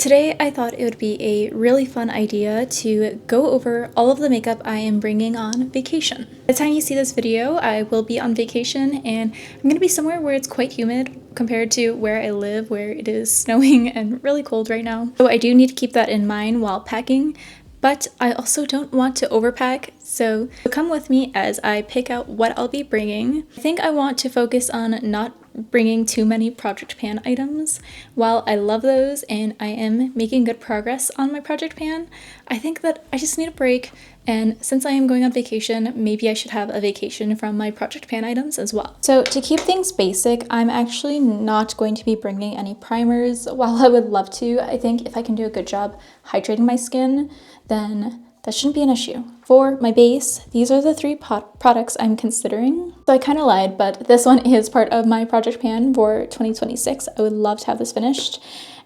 Today I thought it would be a really fun idea to go over all of the makeup I am bringing on vacation. By the time you see this video, I will be on vacation and I'm going to be somewhere where it's quite humid compared to where I live, where it is snowing and really cold right now. So I do need to keep that in mind while packing, but I also don't want to overpack, so come with me as I pick out what I'll be bringing. I think I want to focus on not bringing too many project pan items. While I love those and I am making good progress on my project pan, I think that I just need a break, and since I am going on vacation, maybe I should have a vacation from my project pan items as well. So to keep things basic, I'm actually not going to be bringing any primers. While I would love to, I think if I can do a good job hydrating my skin, then that shouldn't be an issue. For my base, these are the three products I'm considering. So I kind of lied, but this one is part of my project pan for 2026. I would love to have this finished.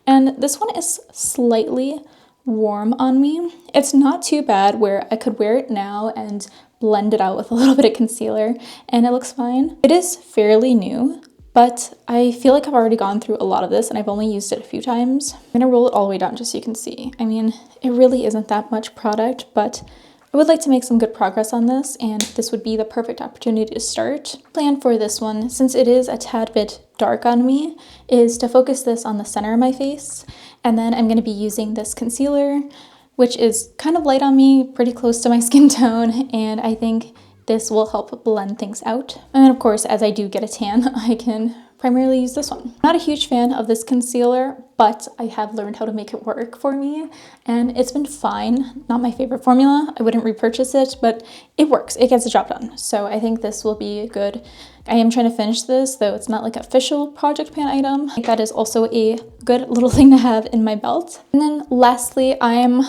And this one is slightly warm on me. It's not too bad where I could wear it now and blend it out with a little bit of concealer and it looks fine. It is fairly new, but I feel like I've already gone through a lot of this and I've only used it a few times. I'm gonna roll it all the way down just so you can see. I mean, it really isn't that much product, but I would like to make some good progress on this, and this would be the perfect opportunity to start. Plan for this one, since it is a tad bit dark on me, is to focus this on the center of my face, and then I'm gonna be using this concealer, which is kind of light on me, pretty close to my skin tone, and I think this will help blend things out. And then of course, as I do get a tan, I can primarily use this one. I'm not a huge fan of this concealer, but I have learned how to make it work for me, and it's been fine. Not my favorite formula. I wouldn't repurchase it, but it works. It gets the job done. So I think this will be good. I am trying to finish this, though it's not like an official project pan item. I think that is also a good little thing to have in my belt. And then lastly, I'm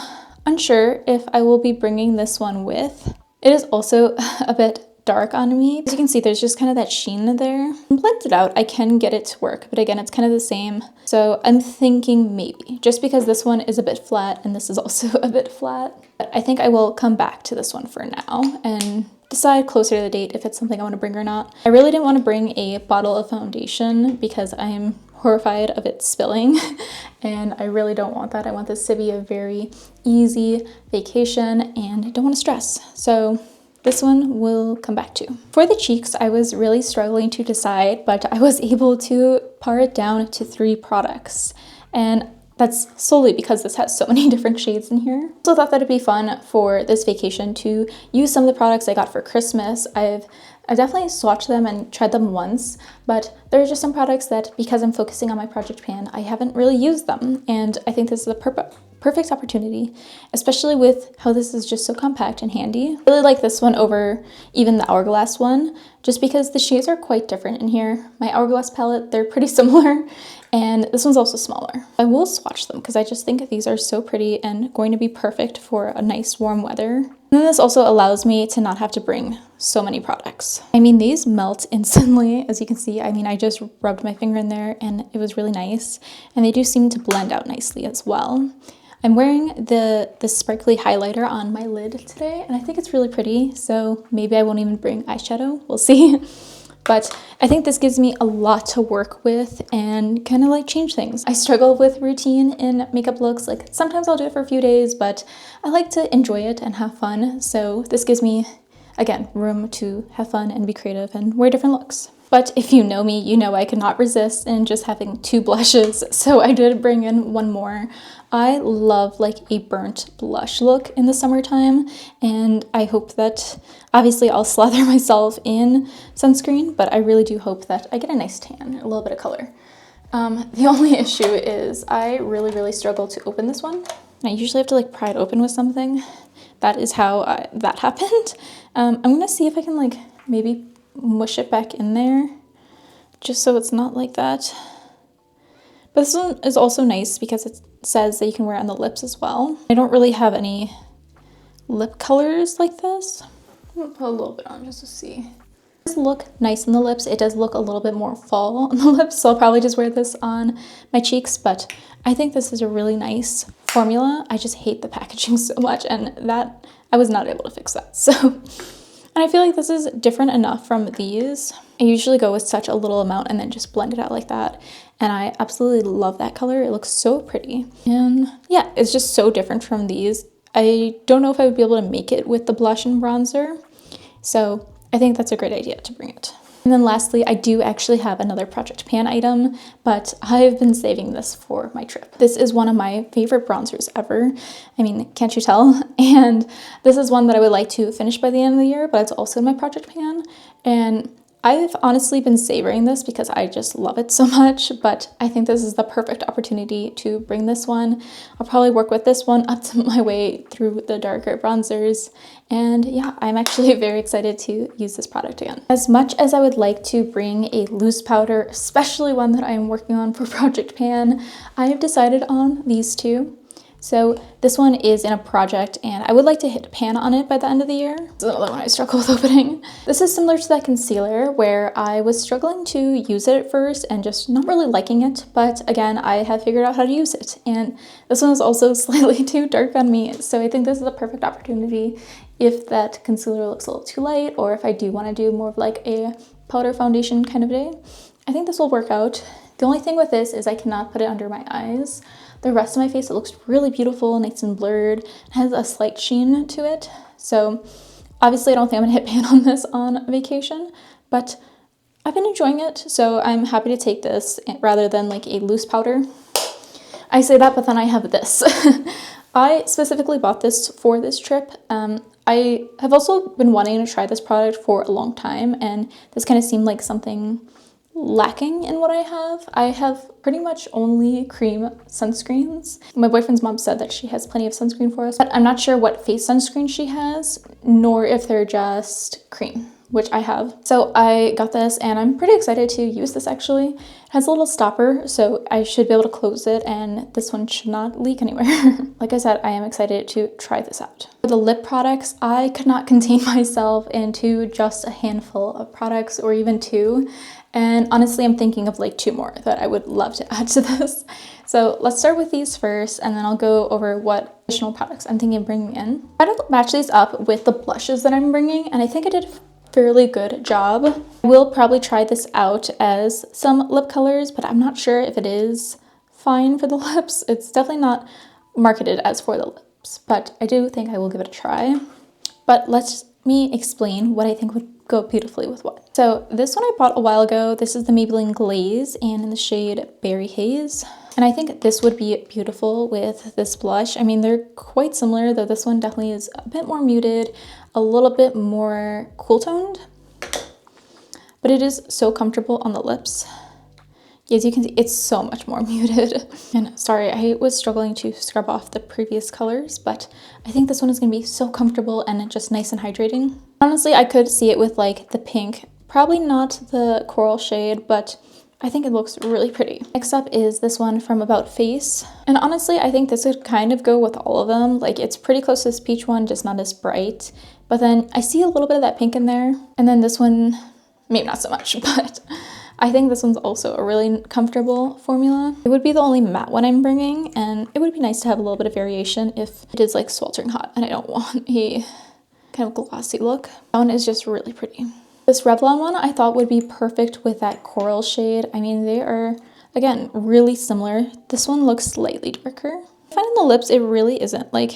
unsure if I will be bringing this one with. It is also a bit dark on me. As you can see, there's just kind of that sheen there. Blend it out, I can get it to work, but again, it's kind of the same. So I'm thinking maybe, just because this one is a bit flat and this is also a bit flat. But I think I will come back to this one for now and decide closer to the date if it's something I want to bring or not. I really didn't want to bring a bottle of foundation because I'm horrified of it spilling and I really don't want that. I want this to be a very easy vacation and I don't want to stress. So this one we'll come back to. For the cheeks, I was really struggling to decide, but I was able to pare it down to 3 products. And that's solely because this has so many different shades in here. So I thought that it'd be fun for this vacation to use some of the products I got for Christmas. I've definitely swatched them and tried them once, but there are just some products that, because I'm focusing on my project pan, I haven't really used them. And I think this is the perfect opportunity, especially with how this is just so compact and handy. I really like this one over even the Hourglass one, just because the shades are quite different in here. My Hourglass palette, they're pretty similar, and this one's also smaller. I will swatch them because I just think these are so pretty and going to be perfect for a nice warm weather. And then this also allows me to not have to bring so many products. I mean, these melt instantly, as you can see. I mean, I just rubbed my finger in there and it was really nice. And they do seem to blend out nicely as well. I'm wearing the sparkly highlighter on my lid today, and I think it's really pretty, so maybe I won't even bring eyeshadow. We'll see. But I think this gives me a lot to work with and kind of like change things. I struggle with routine in makeup looks. Like sometimes I'll do it for a few days, but I like to enjoy it and have fun. So this gives me, again, room to have fun and be creative and wear different looks. But if you know me, you know I cannot resist in just having 2 blushes, so I did bring in one more. I love like a burnt blush look in the summertime, and I hope that, obviously I'll slather myself in sunscreen, but I really do hope that I get a nice tan, a little bit of color. The only issue is I really struggle to open this one. I usually have to like pry it open with something. That is how that happened. I'm gonna see if I can like maybe mush it back in there just so it's not like that. But this one is also nice because it says that you can wear it on the lips as well. I don't really have any lip colors like this. I'm gonna put a little bit on just to see. It does look nice on the lips. It does look a little bit more fall on the lips, so I'll probably just wear this on my cheeks, but I think this is a really nice formula. I just hate the packaging so much, and that I was not able to fix that. So And I feel like this is different enough from these. I usually go with such a little amount and then just blend it out like that. and I absolutely love that color. It looks so pretty. And yeah, it's just so different from these. I don't know if I would be able to make it with the blush and bronzer, so I think that's a great idea to bring it. And then lastly, I do actually have another Project Pan item, but I've been saving this for my trip. This is one of my favorite bronzers ever. I mean, can't you tell? And this is one that I would like to finish by the end of the year, but it's also in my Project Pan. And I've honestly been savoring this because I just love it so much, but I think this is the perfect opportunity to bring this one. I'll probably work with this one up to my way through the darker bronzers. And yeah, I'm actually very excited to use this product again. As much as I would like to bring a loose powder, especially one that I'm working on for Project Pan, I have decided on these two. So this one is in a project and I would like to hit pan on it by the end of the year. This is another one I struggle with opening. This is similar to that concealer where I was struggling to use it at first and just not really liking it. But again, I have figured out how to use it. And this one is also slightly too dark on me. So I think this is a perfect opportunity if that concealer looks a little too light, or if I do want to do more of like a powder foundation kind of day. I think this will work out. The only thing with this is I cannot put it under my eyes. The rest of my face, it looks really beautiful, nice and blurred. It has a slight sheen to it. So obviously I don't think I'm gonna hit pan on this on vacation, but I've been enjoying it. So I'm happy to take this rather than like a loose powder. I say that, but then I have this. I specifically bought this for this trip. I have also been wanting to try this product for a long time, and this kind of seemed like something lacking in what I have. I have pretty much only cream sunscreens. My boyfriend's mom said that she has plenty of sunscreen for us, but I'm not sure what face sunscreen she has, nor if they're just cream, which I have. So I got this and I'm pretty excited to use this actually. It has a little stopper, so I should be able to close it and this one should not leak anywhere. Like I said, I am excited to try this out. For the lip products, I could not contain myself into just a handful of products or even two. And honestly, I'm thinking of like two more that I would love to add to this. So let's start with these first, and then I'll go over what additional products I'm thinking of bringing in. I try to match these up with the blushes that I'm bringing, and I think I did a fairly good job. I will probably try this out as some lip colors, but I'm not sure if it is fine for the lips. It's definitely not marketed as for the lips, but I do think I will give it a try. But let me explain what I think would go beautifully with what. So this one I bought a while ago. This is the Maybelline Glaze and in the shade Berry Haze. And I think this would be beautiful with this blush. I mean, they're quite similar, though this one definitely is a bit more muted, a little bit more cool toned, but it is so comfortable on the lips. As you can see, it's so much more muted. And sorry, I was struggling to scrub off the previous colors, but I think this one is gonna be so comfortable and just nice and hydrating. Honestly, I could see it with like the pink, probably not the coral shade, but I think it looks really pretty. Next up is this one from About Face. And honestly, I think this would kind of go with all of them. Like it's pretty close to this peach one, just not as bright. But then I see a little bit of that pink in there. And then this one, maybe not so much, but I think this one's also a really comfortable formula. It would be the only matte one I'm bringing, and it would be nice to have a little bit of variation if it is like sweltering hot and I don't want a kind of glossy look. That one is just really pretty. This Revlon one I thought would be perfect with that coral shade. I mean, they are, again, really similar. This one looks slightly darker. I find on the lips, it really isn't. Like,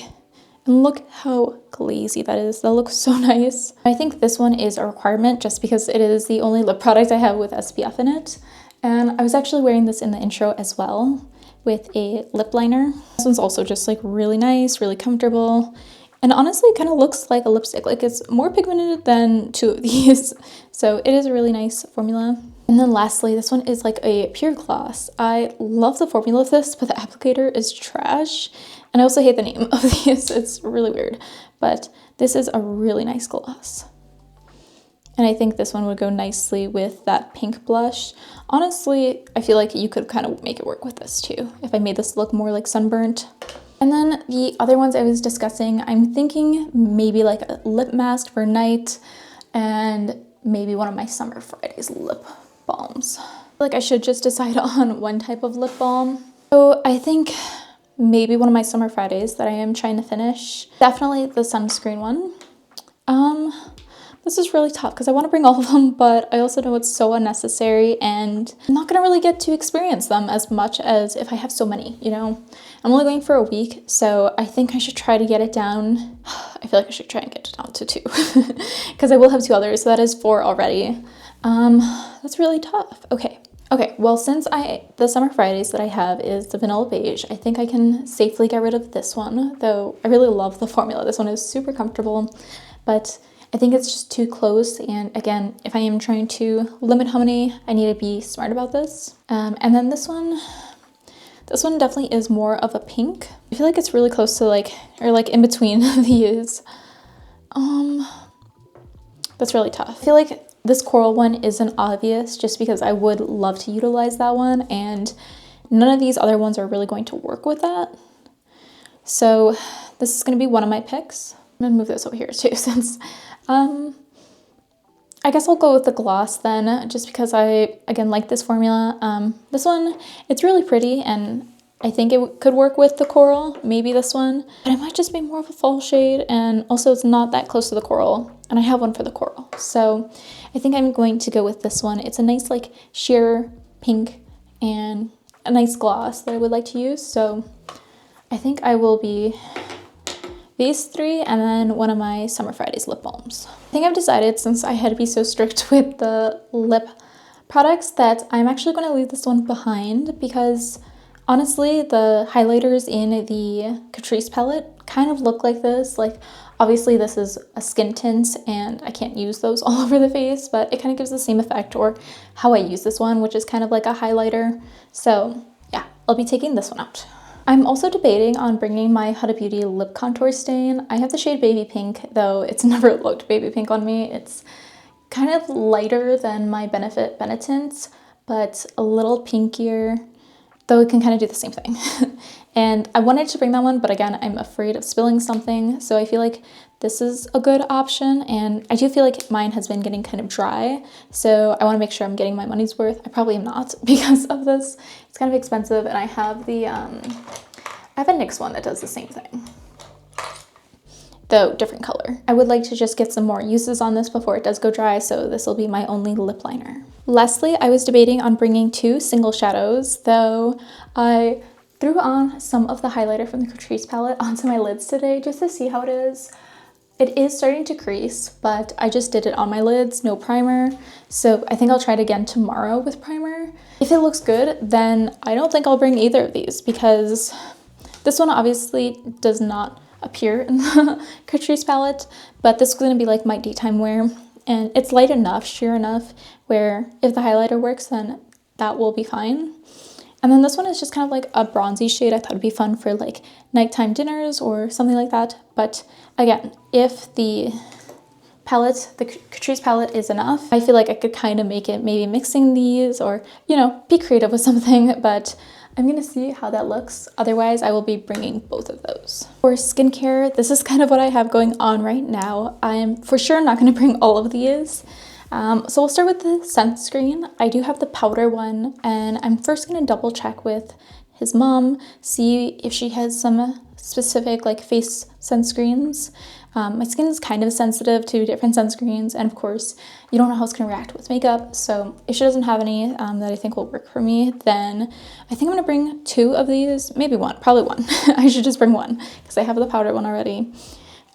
and look how glazy that is. That looks so nice. I think this one is a requirement just because it is the only lip product I have with SPF in it. And I was actually wearing this in the intro as well with a lip liner. This one's also just like really nice, really comfortable. And honestly, it kind of looks like a lipstick. Like it's more pigmented than two of these. So it is a really nice formula. And then lastly, this one is like a pure gloss. I love the formula of this, but the applicator is trash. And I also hate the name of these. It's really weird. But this is a really nice gloss. And I think this one would go nicely with that pink blush. Honestly, I feel like you could kind of make it work with this too, if I made this look more like sunburnt. And then the other ones I was discussing, I'm thinking maybe like a lip mask for night and maybe one of my Summer Fridays lip balms. I feel like I should just decide on one type of lip balm. So I think maybe one of my Summer Fridays that I am trying to finish. Definitely the sunscreen one. The This is really tough because I want to bring all of them, but I also know it's so unnecessary and I'm not gonna really get to experience them as much as if I have so many, you know? I'm only going for a week, so I think I should try to get it down. I feel like I should try and get it down to 2 because I will have 2 others, so that is 4 already. That's really tough. Okay, well, since the Summer Fridays that I have is the vanilla beige, I think I can safely get rid of this one, though I really love the formula. This one is super comfortable, but I think it's just too close, and again, if I am trying to limit how many, I need to be smart about this. And then this one definitely is more of a pink. I feel like it's really close to or in between these. That's really tough. I feel like this coral one isn't obvious just because I would love to utilize that one, and none of these other ones are really going to work with that. So this is going to be one of my picks. I'm going to move this over here too since I guess I'll go with the gloss then, just because I, again, like this formula. This one, it's really pretty, and I think it could work with the coral, maybe this one, but it might just be more of a fall shade, and also it's not that close to the coral, and I have one for the coral. So I think I'm going to go with this one. It's a nice like sheer pink and a nice gloss that I would like to use. So I think I will be these 3 and then one of my Summer Fridays lip balms. I think I've decided, since I had to be so strict with the lip products, that I'm actually going to leave this one behind because honestly, the highlighters in the Catrice palette kind of look like this. Like, obviously this is a skin tint and I can't use those all over the face, but it kind of gives the same effect, or how I use this one, which is kind of like a highlighter. So yeah, I'll be taking this one out. I'm also debating on bringing my Huda Beauty lip contour stain. I have the shade Baby Pink, though it's never looked baby pink on me. It's kind of lighter than my Benefit Benetint, but a little pinkier, though it can kind of do the same thing. And I wanted to bring that one, but again, I'm afraid of spilling something, so I feel like this is a good option, and I do feel like mine has been getting kind of dry, so I want to make sure I'm getting my money's worth. I probably am not because of this. It's kind of expensive, and I have the I have a NYX one that does the same thing, though different color. I would like to just get some more uses on this before it does go dry, so this will be my only lip liner. Lastly, I was debating on bringing 2 single shadows, though I threw on some of the highlighter from the Catrice palette onto my lids today just to see how it is. It is starting to crease, but I just did it on my lids, no primer. So I think I'll try it again tomorrow with primer. If it looks good, then I don't think I'll bring either of these, because this one obviously does not appear in the Catrice palette, but this is going to be like my daytime wear, and it's light enough, sheer enough, where if the highlighter works, then that will be fine. And then this one is just kind of like a bronzy shade. I thought it'd be fun for like nighttime dinners or something like that. But again, if the palette, the Catrice palette, is enough, I feel like I could kind of make it maybe mixing these, or, you know, be creative with something, but I'm gonna see how that looks. Otherwise, I will be bringing both of those. For skincare, this is kind of what I have going on right now. I'm for sure not gonna bring all of these. So we'll start with the sunscreen. I do have the powder one, and I'm first gonna double check with his mom, see if she has some specific like face sunscreens. My skin is kind of sensitive to different sunscreens, and of course you don't know how it's gonna react with makeup, so if she doesn't have any that I think will work for me, then I think I'm gonna bring 2 of these, maybe 1, probably 1. I should just bring 1 because I have the powder one already.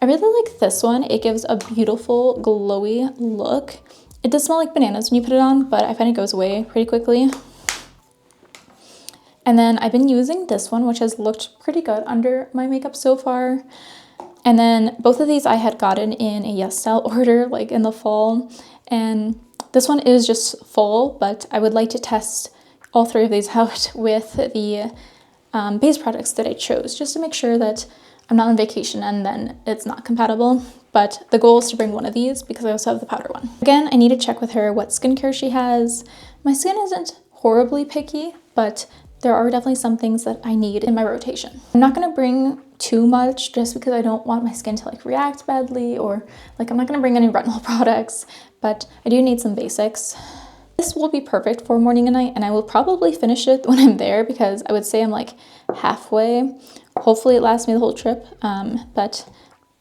I really like this one. It gives a beautiful glowy look. It does smell like bananas when you put it on, but I find it goes away pretty quickly. And then I've been using this one, which has looked pretty good under my makeup so far. And then both of these I had gotten in a YESSTYLE order, like in the fall. And this one is just full, but I would like to test all 3 of these out with the base products that I chose, just to make sure that I'm not on vacation and then it's not compatible. But the goal is to bring one of these because I also have the powder one. Again, I need to check with her what skincare she has. My skin isn't horribly picky, but there are definitely some things that I need in my rotation. I'm not gonna bring too much just because I don't want my skin to like react badly, or like I'm not gonna bring any retinol products, but I do need some basics. This will be perfect for morning and night, and I will probably finish it when I'm there because I would say I'm like halfway. Hopefully it lasts me the whole trip, but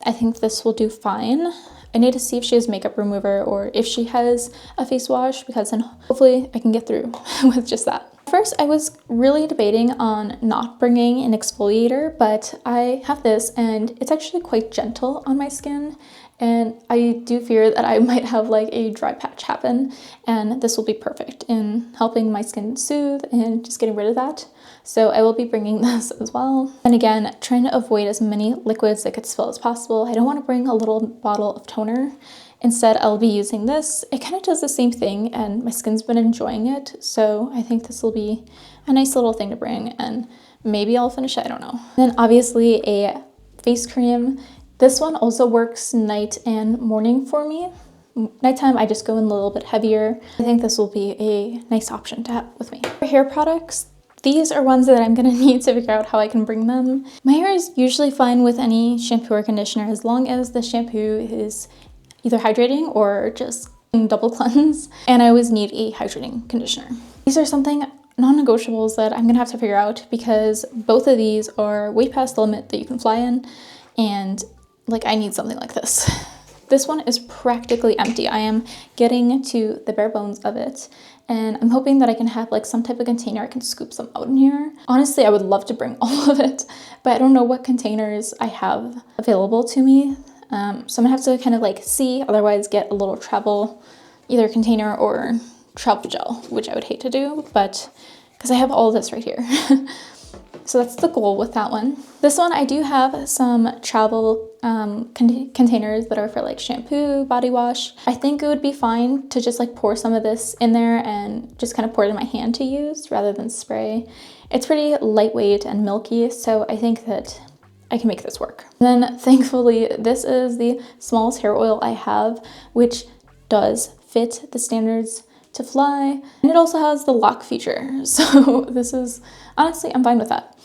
I think this will do fine. I need to see if she has makeup remover or if she has a face wash, because then hopefully I can get through with just that. First, I was really debating on not bringing an exfoliator, but I have this and it's actually quite gentle on my skin. And I do fear that I might have like a dry patch happen, and this will be perfect in helping my skin soothe and just getting rid of that. So I will be bringing this as well. And again, trying to avoid as many liquids that could spill as possible. I don't want to bring a little bottle of toner. Instead, I'll be using this. It kind of does the same thing and my skin's been enjoying it. So I think this will be a nice little thing to bring, and maybe I'll finish it, I don't know. Then obviously a face cream. This one also works night and morning for me. Nighttime, I just go in a little bit heavier. I think this will be a nice option to have with me. For hair products, these are ones that I'm gonna need to figure out how I can bring them. My hair is usually fine with any shampoo or conditioner as long as the shampoo is either hydrating or just double cleanse. And I always need a hydrating conditioner. These are something non-negotiables that I'm gonna have to figure out, because both of these are way past the limit that you can fly in, and like I need something like this. This one is practically empty. I am getting to the bare bones of it, and I'm hoping that I can have like some type of container I can scoop some out in here. Honestly, I would love to bring all of it, but I don't know what containers I have available to me. So I'm gonna have to kind of like see, otherwise get a little travel either container or travel gel, which I would hate to do, but because I have all this right here. So that's the goal with that one. This one, I do have some travel containers that are for like shampoo, body wash. I think it would be fine to just like pour some of this in there and just kind of pour it in my hand to use rather than spray. It's pretty lightweight and milky, so I think that I can make this work. And then thankfully, this is the smallest hair oil I have, which does fit the standards to fly. And it also has the lock feature. So this is, honestly, I'm fine with that.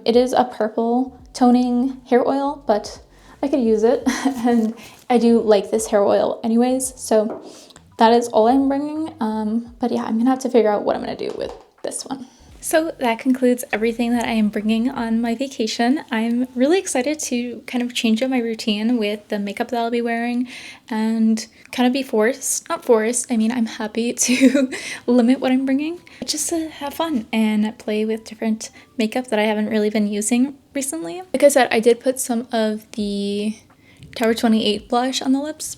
It is a purple toning hair oil, but I could use it. And I do like this hair oil anyways. So that is all I'm bringing. But yeah, I'm gonna have to figure out what I'm gonna do with this one. So that concludes everything that I am bringing on my vacation. I'm really excited to kind of change up my routine with the makeup that I'll be wearing and kind of be not forced, I mean, I'm happy to limit what I'm bringing, but just to have fun and play with different makeup that I haven't really been using recently. Like I said, I did put some of the Tower 28 blush on the lips.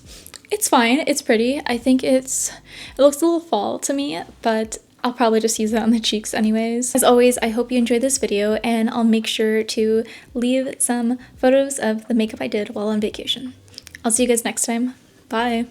It's fine, it's pretty. I think it looks a little fall to me, but I'll probably just use that on the cheeks anyways. As always, I hope you enjoyed this video, and I'll make sure to leave some photos of the makeup I did while on vacation. I'll see you guys next time. Bye!